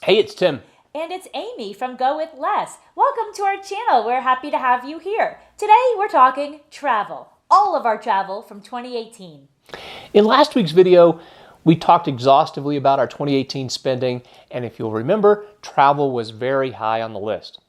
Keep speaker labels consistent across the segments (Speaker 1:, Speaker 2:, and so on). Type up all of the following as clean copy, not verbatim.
Speaker 1: Hey, it's Tim.
Speaker 2: And it's Amy from GoWithLess. Welcome to our channel. We're happy to have you here. Today we're talking travel. All of our travel from 2018.
Speaker 1: In last week's video, we talked exhaustively about our 2018 spending, and if you'll remember, travel was very high on the list.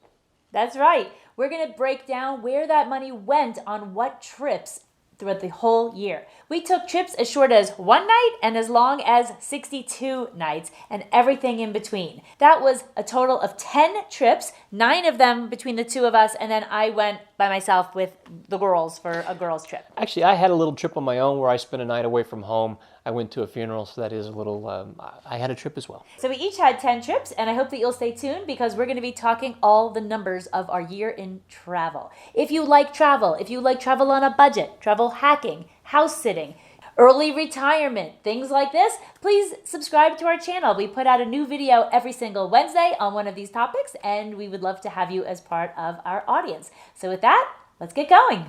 Speaker 2: That's right. We're going to break down where that money went on what trips throughout the whole year. We took trips as short as one night and as long as 62 nights and everything in between. That was a total of 10 trips, 9 of them between the two of us, and then I went by myself with the girls for a girls' trip.
Speaker 1: Actually, I had a little trip on my own where I spent a night away from home. I went to a funeral, so that is a little, I had a trip as well.
Speaker 2: So we each had 10 trips, and I hope that you'll stay tuned because we're going to be talking all the numbers of our year in travel. If you like travel on a budget, travel hacking, house sitting, early retirement, things like this, please subscribe to our channel. We put out a new video every single Wednesday on one of these topics, and we would love to have you as part of our audience. So with that, let's get going.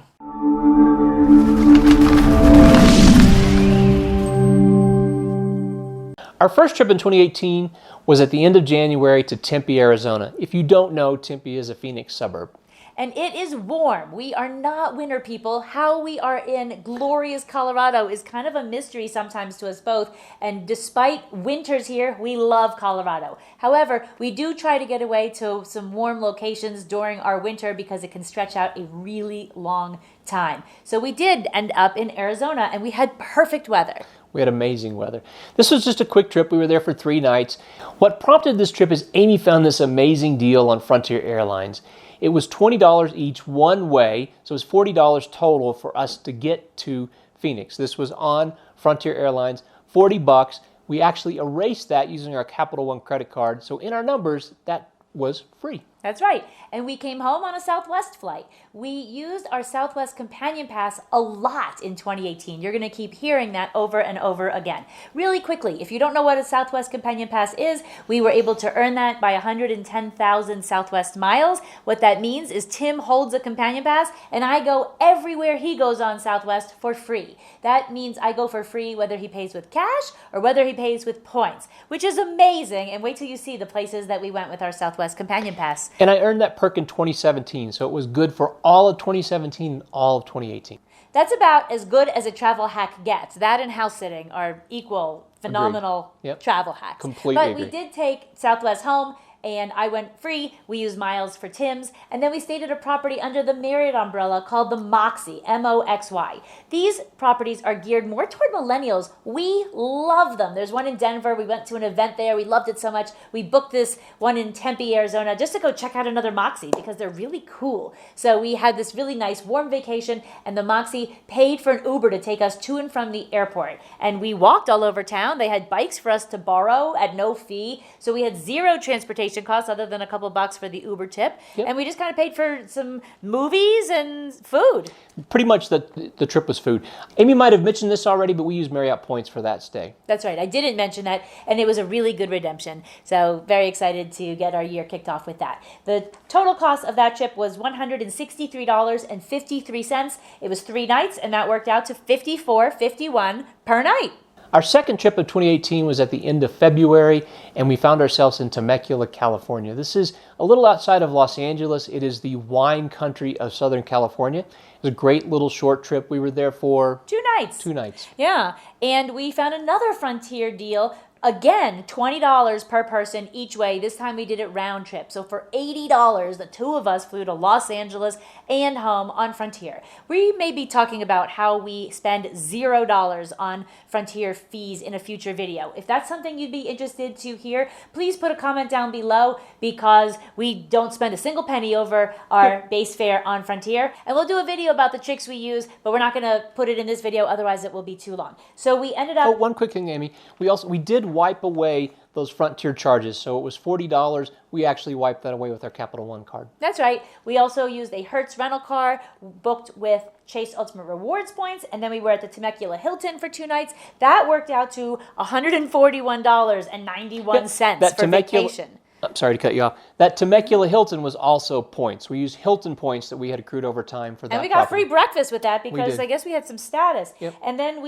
Speaker 1: Our first trip in 2018 was at the end of January to Tempe, Arizona. If you don't know, Tempe is a Phoenix suburb.
Speaker 2: And it is warm. We are not winter people. How we are in glorious Colorado is kind of a mystery sometimes to us both. And despite winters here, we love Colorado. However, we do try to get away to some warm locations during our winter because it can stretch out a really long time. So we did end up in Arizona and we had perfect weather.
Speaker 1: We had amazing weather. This was just a quick trip. We were there for 3 nights. What prompted this trip is Amy found this amazing deal on Frontier Airlines. It was $20 each one way, so it was $40 total for us to get to Phoenix. This was on Frontier Airlines, $40. We actually erased that using our Capital One credit card, so in our numbers, that was free.
Speaker 2: That's right. And we came home on a Southwest flight. We used our Southwest Companion Pass a lot in 2018. You're going to keep hearing that over and over again. Really quickly, if you don't know what a Southwest Companion Pass is, we were able to earn that by 110,000 Southwest miles. What that means is Tim holds a Companion Pass and I go everywhere he goes on Southwest for free. That means I go for free whether he pays with cash or whether he pays with points, which is amazing. And wait till you see the places that we went with our Southwest Companion Pass.
Speaker 1: And I earned that perk in 2017, so it was good for all of 2017 and all of 2018.
Speaker 2: That's about as good as a travel hack gets. That and house sitting are equal, phenomenal travel hacks.
Speaker 1: Completely
Speaker 2: agree. We did take Southwest home, and I went free. We used miles for Tim's, and then we stayed at a property under the Marriott umbrella called the Moxy, M-O-X-Y. These properties are geared more toward millennials. We love them. There's one in Denver. We went to an event there. We loved it so much. We booked this one in Tempe, Arizona, just to go check out another Moxy because they're really cool. So we had this really nice warm vacation, and the Moxy paid for an Uber to take us to and from the airport. And we walked all over town. They had bikes for us to borrow at no fee. So we had zero transportation costs other than a couple bucks for the Uber tip. And we just kind of paid for some movies and food.
Speaker 1: Pretty much the trip was food. Amy might have mentioned this already, but we used Marriott points for that stay.
Speaker 2: That's right. I didn't mention that, and it was a really good redemption. So very excited to get our year kicked off with that. The total cost of that trip was $163.53. It was 3 nights, and that worked out to $54.51 per night.
Speaker 1: Our second trip of 2018 was at the end of February, and we found ourselves in Temecula, California. This is a little outside of Los Angeles. It is the wine country of Southern California. It was a great little short trip. We were there for
Speaker 2: 2 nights.
Speaker 1: 2 nights.
Speaker 2: Yeah, and we found another Frontier deal. Again, $20 per person each way. This time we did it round trip. So for $80, the two of us flew to Los Angeles and home on Frontier. We may be talking about how we spend $0 on Frontier fees in a future video. If that's something you'd be interested to hear, please put a comment down below because we don't spend a single penny over our base fare on Frontier. And we'll do a video about the tricks we use, but we're not going to put it in this video, otherwise it will be too long. So we ended up...
Speaker 1: Oh, one quick thing, Amy. We did wipe away those Frontier charges. So it was $40. We actually wiped that away with our Capital One card.
Speaker 2: That's right. We also used a Hertz rental car booked with Chase Ultimate Rewards points, and then we were at the Temecula Hilton for 2 nights. That worked out to $141.91 for vacation.
Speaker 1: I'm sorry to cut you off. That Temecula Hilton was also points. We used Hilton points that we had accrued over time for that.
Speaker 2: And we got
Speaker 1: property.
Speaker 2: free breakfast with that because
Speaker 1: did.
Speaker 2: I guess we had some status.
Speaker 1: Yep.
Speaker 2: And then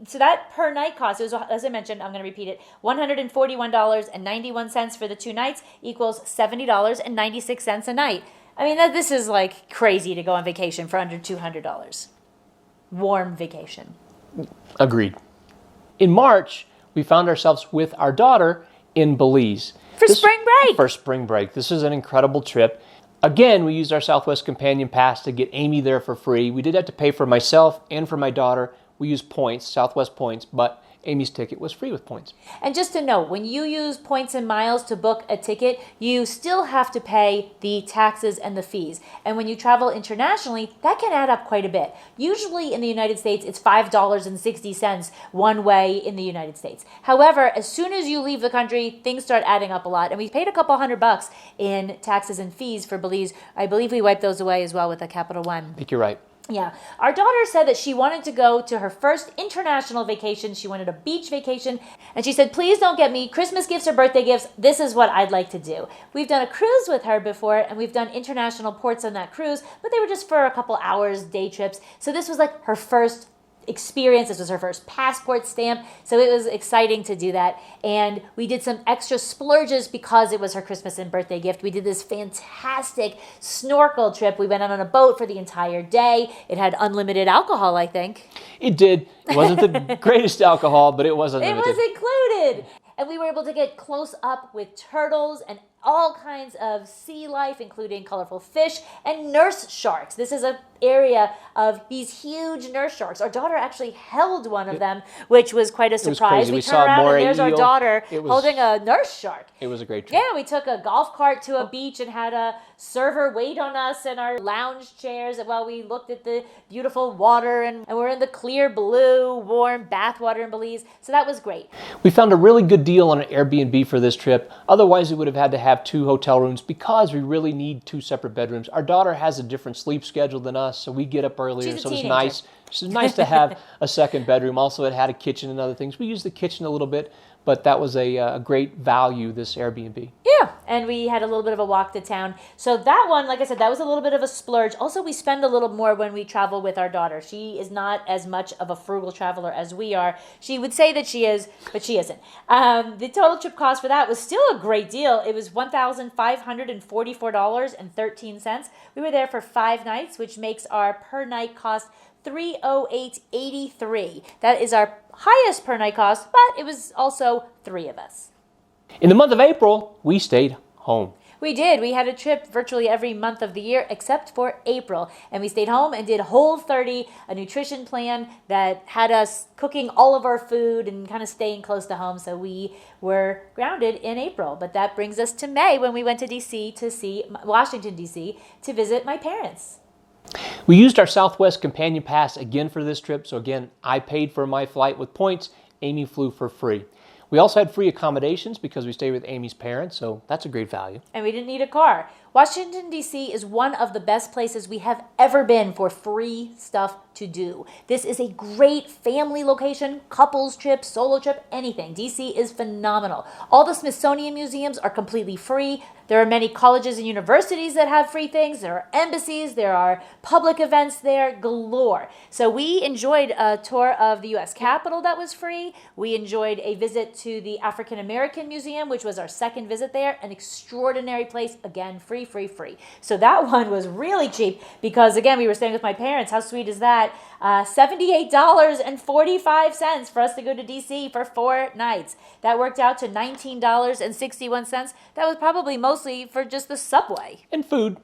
Speaker 2: so that per night cost, it was, as I mentioned, I'm going to repeat it, $141.91 for the 2 nights equals $70.96 a night. I mean, this is like crazy to go on vacation for under $200. Warm vacation.
Speaker 1: Agreed. In March, we found ourselves with our daughter in Belize.
Speaker 2: For spring break.
Speaker 1: For spring break. This is an incredible trip. Again, we used our Southwest Companion Pass to get Amy there for free. We did have to pay for myself and for my daughter. We used points, Southwest points, but Amy's ticket was free with points.
Speaker 2: And just to note, when you use points and miles to book a ticket, you still have to pay the taxes and the fees. And when you travel internationally, that can add up quite a bit. Usually in the United States, it's $5.60 one way in the United States. However, as soon as you leave the country, things start adding up a lot. And we paid a couple $100 in taxes and fees for Belize. I believe we wiped those away as well with a Capital One.
Speaker 1: I think you're right.
Speaker 2: Yeah. Our daughter said that she wanted to go to her first international vacation. She wanted a beach vacation. And she said, please don't get me Christmas gifts or birthday gifts. This is what I'd like to do. We've done a cruise with her before, and we've done international ports on that cruise, but they were just for a couple hours, day trips. So this was like her first experience. This was her first passport stamp. So it was exciting to do that. And we did some extra splurges because it was her Christmas and birthday gift. We did this fantastic snorkel trip. We went out on a boat for the entire day. It had unlimited alcohol, I think.
Speaker 1: It did. It wasn't the greatest alcohol, but it was unlimited.
Speaker 2: It was included. And we were able to get close up with turtles and all kinds of sea life, including colorful fish and nurse sharks. This is an area of these huge nurse sharks. Our daughter actually held one of them, which was quite a surprise. We turn around and there's our daughter holding a nurse shark.
Speaker 1: It was a great trip.
Speaker 2: Yeah, we took a golf cart to a beach and had a server wait on us in our lounge chairs while we looked at the beautiful water, and we're in the clear blue, warm bath water in Belize. So that was great.
Speaker 1: We found a really good deal on an Airbnb for this trip. Otherwise, we would have had to have 2 hotel rooms because we really need 2 separate bedrooms. Our daughter has a different sleep schedule than us, so we get up earlier.
Speaker 2: She's a
Speaker 1: so
Speaker 2: teenager.
Speaker 1: It's nice. It's nice to have a second bedroom. Also, it had a kitchen and other things. We used the kitchen a little bit, but that was a great value, this Airbnb.
Speaker 2: Yeah, and we had a little bit of a walk to town. So that one, like I said, that was a little bit of a splurge. Also, we spend a little more when we travel with our daughter. She is not as much of a frugal traveler as we are. She would say that she is, but she isn't. The total trip cost for that was still a great deal. It was $1,544.13. We were there for 5 nights, which makes our per night cost $308.83. That is our highest per night cost, but it was also 3 of us.
Speaker 1: In the month of April, we stayed home.
Speaker 2: We did. We had a trip virtually every month of the year except for April. And we stayed home and did Whole30, a nutrition plan that had us cooking all of our food and kind of staying close to home. So we were grounded in April. But that brings us to May, when we went to Washington, D.C. to visit my parents.
Speaker 1: We used our Southwest Companion Pass again for this trip. So again, I paid for my flight with points. Amy flew for free. We also had free accommodations because we stayed with Amy's parents, so that's a great value.
Speaker 2: And we didn't need a car. Washington, D.C. is one of the best places we have ever been for free stuff to do. This is a great family location, couples trip, solo trip, anything. D.C. is phenomenal. All the Smithsonian museums are completely free. There are many colleges and universities that have free things. There are embassies. There are public events there galore. So we enjoyed a tour of the U.S. Capitol that was free. We enjoyed a visit to the African American Museum, which was our second visit there. An extraordinary place, again, free. So that one was really cheap because, again, we were staying with my parents. How sweet is that? $78.45 for us to go to D.C. for 4 nights. That worked out to $19.61. That was probably mostly for just the subway.
Speaker 1: And food.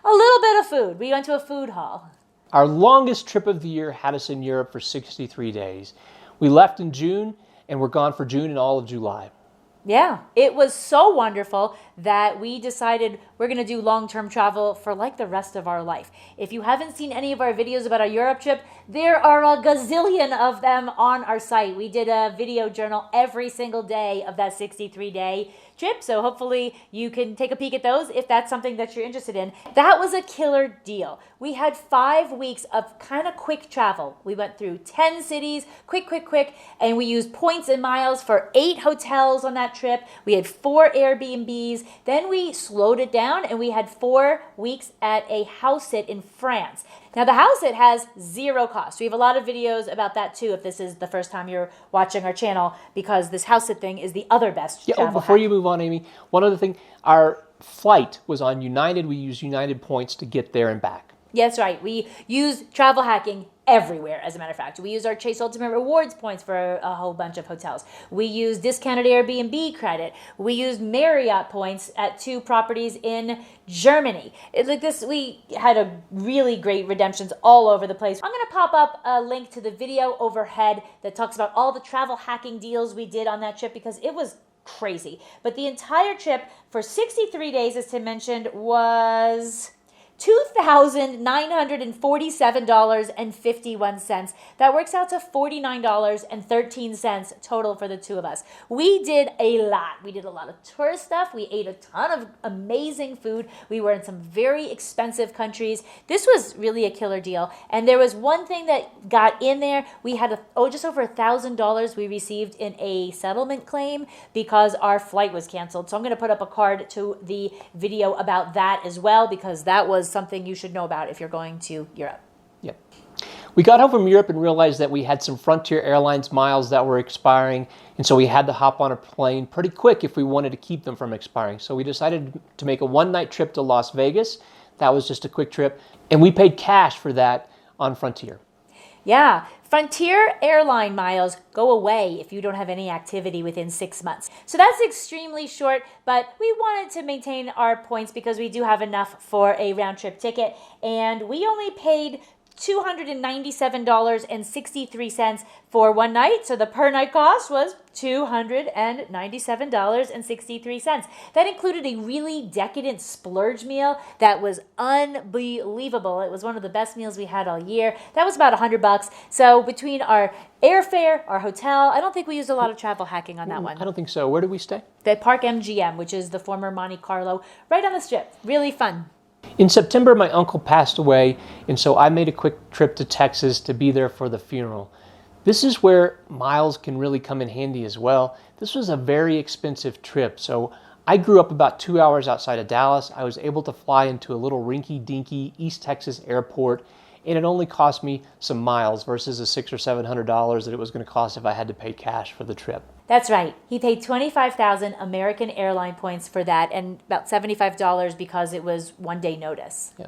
Speaker 2: A little bit of food. We went to a food hall.
Speaker 1: Our longest trip of the year had us in Europe for 63 days. We left in June, and we're gone for June and all of July.
Speaker 2: Yeah, it was so wonderful that we decided we're going to do long-term travel for like the rest of our life. If you haven't seen any of our videos about our Europe trip, there are a gazillion of them on our site. We did a video journal every single day of that 63-day trip, so hopefully you can take a peek at those if that's something that you're interested in. That was a killer deal. We had 5 weeks of kind of quick travel. We went through 10 cities, quick, and we used points and miles for 8 hotels on that trip. We had 4 Airbnbs. Then we slowed it down and we had 4 weeks at a house sit in France. Now the house sit has 0 cost. We have a lot of videos about that too if this is the first time you're watching our channel, because this house sit thing is the other best travel
Speaker 1: before
Speaker 2: hack.
Speaker 1: you move on, Amy, one other thing. Our flight was on United. We used United points to get there and back.
Speaker 2: Yeah, that's right. We use travel hacking everywhere, as a matter of fact. We use our Chase Ultimate Rewards points for a whole bunch of hotels. We use discounted Airbnb credit. We use Marriott points at 2 properties in Germany. We had a really great redemptions all over the place. I'm going to pop up a link to the video overhead that talks about all the travel hacking deals we did on that trip, because it was crazy. But the entire trip for 63 days, as Tim mentioned, was $2,947.51. That works out to $49.13 total for the 2 of us. We did a lot. We did a lot of tourist stuff. We ate a ton of amazing food. We were in some very expensive countries. This was really a killer deal. And there was one thing that got in there. We had just over $1,000 we received in a settlement claim because our flight was canceled. So I'm going to put up a card to the video about that as well, because that was something you should know about if you're going to Europe.
Speaker 1: Yep. We got home from Europe and realized that we had some Frontier Airlines miles that were expiring, and so we had to hop on a plane pretty quick if we wanted to keep them from expiring. So we decided to make a one-night trip to Las Vegas. That was just a quick trip, and we paid cash for that on Frontier.
Speaker 2: Yeah, Frontier airline miles go away if you don't have any activity within 6 months. So that's extremely short, but we wanted to maintain our points because we do have enough for a round-trip ticket, and we only paid $297.63 for one night. So the per night cost was $297.63. That included a really decadent splurge meal that was unbelievable. It was one of the best meals we had all year. That was about $100. So between our airfare, our hotel, I don't think we used a lot of travel hacking on that one.
Speaker 1: I don't think so. Where did we stay?
Speaker 2: The Park MGM, which is the former Monte Carlo, right on the Strip. Really fun.
Speaker 1: In September, my uncle passed away, and so I made a quick trip to Texas to be there for the funeral. This is where miles can really come in handy as well. This was a very expensive trip, so I grew up about 2 hours outside of Dallas. I was able to fly into a little rinky-dinky East Texas airport, and it only cost me some miles versus the $600 or $700 that it was going to cost if I had to pay cash for the trip.
Speaker 2: That's right. He paid 25,000 American airline points for that, and about $75 because it was 1 day notice.
Speaker 1: Yeah.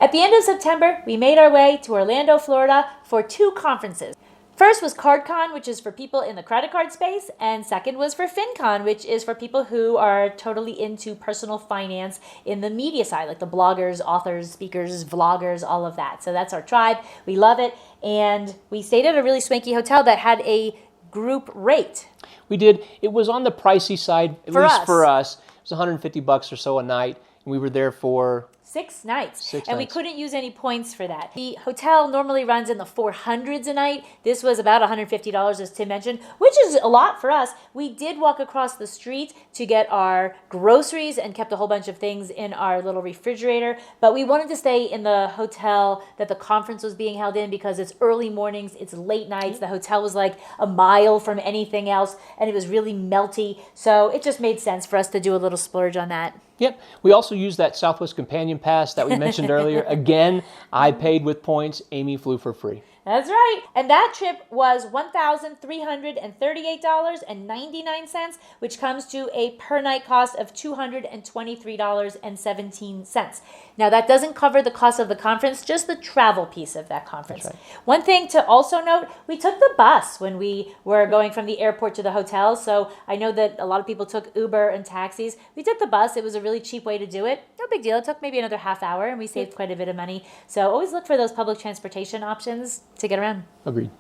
Speaker 2: At the end of September, we made our way to Orlando, Florida for 2 conferences. First was CardCon, which is for people in the credit card space, and second was for FinCon, which is for people who are totally into personal finance in the media side, like the bloggers, authors, speakers, vloggers, all of that. So that's our tribe. We love it, and we stayed at a really swanky hotel that had a group rate.
Speaker 1: We did. It was on the pricey side, at least for us. It was $150 or so a night, and we were there for
Speaker 2: 6 nights.
Speaker 1: 6
Speaker 2: and
Speaker 1: nights.
Speaker 2: We couldn't use any points for that. The hotel normally runs in the 400s a night. This was about $150, as Tim mentioned, which is a lot for us. We did walk across the street to get our groceries and kept a whole bunch of things in our little refrigerator. But we wanted to stay in the hotel that the conference was being held in because it's early mornings, it's late nights. The hotel was like a mile from anything else, and it was really melty. So it just made sense for us to do a little splurge on that.
Speaker 1: Yep. We also used that Southwest Companion Pass that we mentioned earlier. Again, I paid with points. Amy flew for free.
Speaker 2: That's right. And that trip was $1,338.99, which comes to a per night cost of $223.17. Now, that doesn't cover the cost of the conference, just the travel piece of that conference.
Speaker 1: That's right.
Speaker 2: One thing to also note, we took the bus when we were going from the airport to the hotel. So I know that a lot of people took Uber and taxis. We took the bus. It was a really cheap way to do it. No big deal. It took maybe another half hour, and we saved quite a bit of money. So always look for those public transportation options to get around.
Speaker 1: Agreed.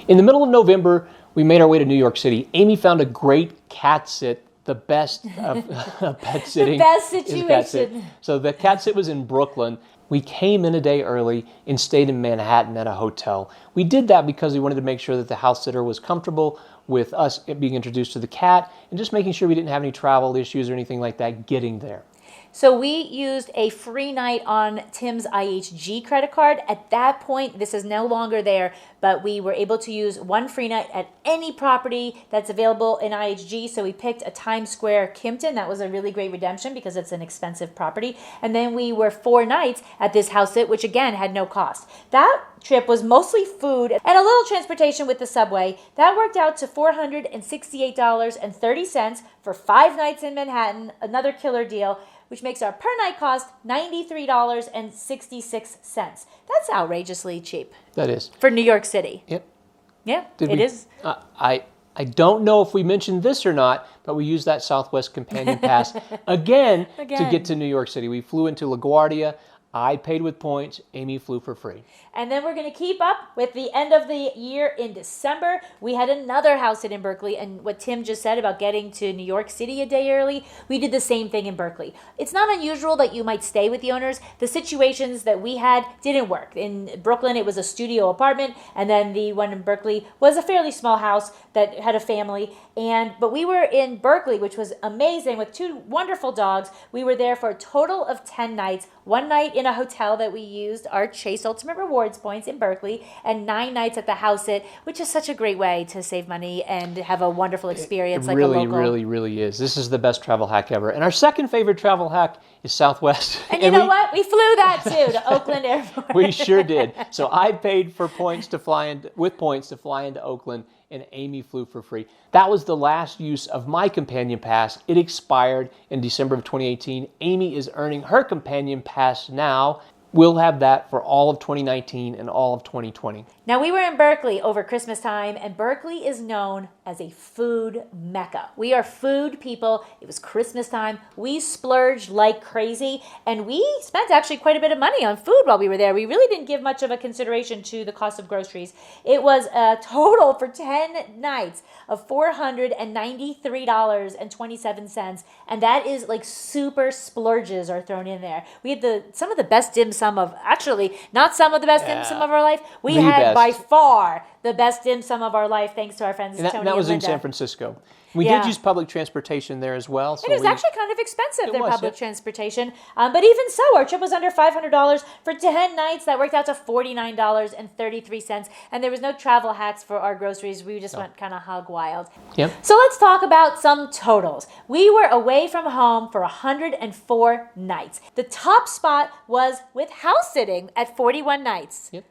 Speaker 1: In the middle of November, we made our way to New York City. Amy found a great cat sit, the best of pet sitting.
Speaker 2: The best
Speaker 1: is a cat sit.
Speaker 2: situation.
Speaker 1: So the cat sit was in Brooklyn. We came in a day early and stayed in Manhattan at a hotel. We did that because we wanted to make sure that the house sitter was comfortable with us being introduced to the cat and just making sure we didn't have any travel issues or anything like that getting there.
Speaker 2: So we used a free night on Tim's IHG credit card. At that point, this is no longer there, but we were able to use one free night at any property that's available in IHG. So we picked a Times Square Kimpton. That was a really great redemption because it's an expensive property. And then we were 4 nights at this house sit, which again had no cost. That trip was mostly food and a little transportation with the subway. That worked out to $468.30 for 5 nights in Manhattan, another killer deal, which makes our per night cost $93.66. That's outrageously cheap.
Speaker 1: That is.
Speaker 2: For New York City.
Speaker 1: Yep.
Speaker 2: Yeah, it is.
Speaker 1: I don't know if we mentioned this or not, but we used that Southwest Companion Pass again to get to New York City. We flew into LaGuardia. I paid with points. Amy flew for free.
Speaker 2: And then we're going to keep up with the end of the year in December. We had another house sit in Berkeley, and what Tim just said about getting to New York City a day early, we did the same thing in Berkeley. It's not unusual that you might stay with the owners. The situations that we had didn't work. In Brooklyn, it was a studio apartment, and then the one in Berkeley was a fairly small house that had a family. But we were in Berkeley, which was amazing, with 2 wonderful dogs. We were there for a total of 10 nights. 1 night in a hotel that we used our Chase Ultimate Rewards points in Berkeley, and 9 nights at the house sit, which is such a great way to save money and have a wonderful experience.
Speaker 1: It really is. This is the best travel hack ever. And our second favorite travel hack is Southwest.
Speaker 2: And you know what? We flew that too to Oakland Airport.
Speaker 1: We sure did. So I paid for points to fly into Oakland, and Amy flew for free. That was the last use of my companion pass. It expired in December of 2018. Amy is earning her companion pass now. We'll have that for all of 2019 and all of 2020.
Speaker 2: Now, we were in Berkeley over Christmas time, and Berkeley is known as a food mecca. We are food people. It was Christmas time. We splurged like crazy, and we spent actually quite a bit of money on food while we were there. We really didn't give much of a consideration to the cost of groceries. It was a total for 10 nights of $493.27, and that is like super splurges are thrown in there. We had some of the best dim sum of, actually, not some of the best dim sum of our life. We had by far the best dim sum of our life, thanks to our friends Tony and Linda.
Speaker 1: That was in San Francisco. We did use public transportation there as well.
Speaker 2: So it was actually kind of expensive, their public transportation. But even so, our trip was under $500 for 10 nights. That worked out to $49.33. And there was no travel hacks for our groceries. We just went kind of hog wild.
Speaker 1: Yep.
Speaker 2: So let's talk about some totals. We were away from home for 104 nights. The top spot was with house sitting at 41 nights.
Speaker 1: Yep.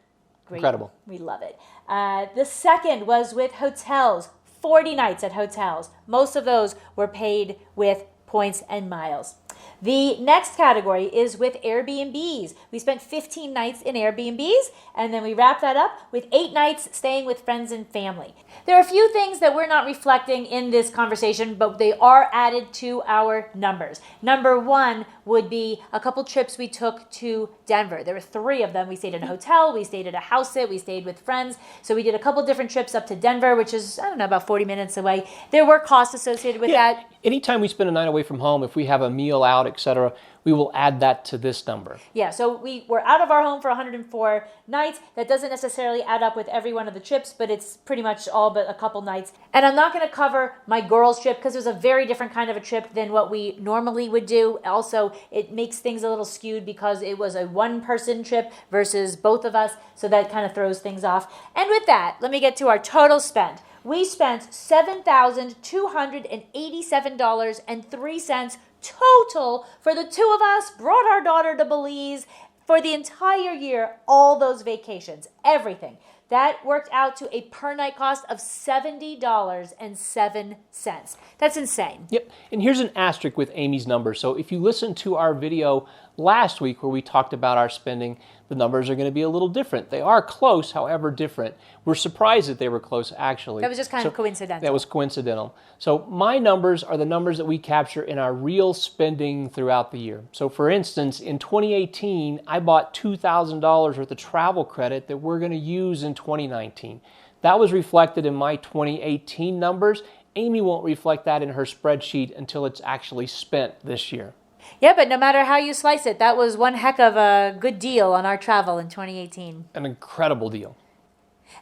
Speaker 2: Great.
Speaker 1: Incredible.
Speaker 2: We love it. The second was with hotels. 40 nights at hotels. Most of those were paid with points and miles. The next category is with Airbnbs. We spent 15 nights in Airbnbs, and then we wrapped that up with 8 nights staying with friends and family. There are a few things that we're not reflecting in this conversation, but they are added to our numbers. Number 1 would be a couple trips we took to Denver. There were 3 of them. We stayed in a hotel, we stayed at a house sit, we stayed with friends. So we did a couple different trips up to Denver, which is, about 40 minutes away. There were costs associated with that.
Speaker 1: Anytime we spend a night away from home, if we have a meal out, etc., we will add that to this number.
Speaker 2: Yeah, so we were out of our home for 104 nights. That doesn't necessarily add up with every one of the trips, but it's pretty much all but a couple nights. And I'm not going to cover my girls' trip because it was a very different kind of a trip than what we normally would do. Also, it makes things a little skewed because it was a one-person trip versus both of us, so that kind of throws things off. And with that, let me get to our total spend. We spent $7,287.03 total for the 2 of us, brought our daughter to Belize for the entire year, all those vacations, everything. That worked out to a per night cost of $70.07. That's insane.
Speaker 1: Yep. And here's an asterisk with Amy's numbers. So if you listen to our video last week where we talked about our spending, the numbers are going to be a little different. They are close, however different. We're surprised that they were close, actually.
Speaker 2: That was just kind of coincidental.
Speaker 1: That was coincidental. So my numbers are the numbers that we capture in our real spending throughout the year. So for instance, in 2018, I bought $2,000 worth of travel credit that we're going to use in 2019. That was reflected in my 2018 numbers. Amy won't reflect that in her spreadsheet until it's actually spent this year.
Speaker 2: Yeah, but no matter how you slice it, that was one heck of a good deal on our travel in 2018.
Speaker 1: An incredible deal.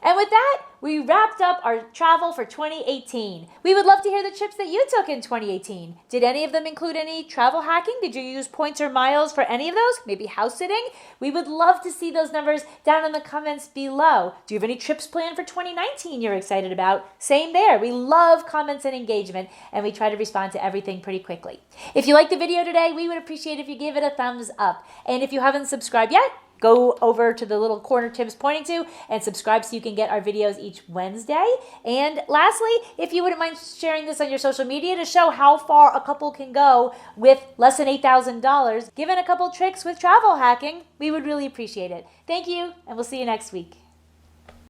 Speaker 2: And with that, we wrapped up our travel for 2018. We would love to hear the trips that you took in 2018. Did any of them include any travel hacking? Did you use points or miles for any of those? Maybe house sitting? We would love to see those numbers down in the comments below. Do you have any trips planned for 2019 you're excited about? Same there. We love comments and engagement, and we try to respond to everything pretty quickly. If you liked the video today, we would appreciate if you give it a thumbs up. And if you haven't subscribed yet, go over to the little corner Tim's pointing to and subscribe so you can get our videos each Wednesday. And lastly, if you wouldn't mind sharing this on your social media to show how far a couple can go with less than $8,000, given a couple tricks with travel hacking, we would really appreciate it. Thank you, and we'll see you next week.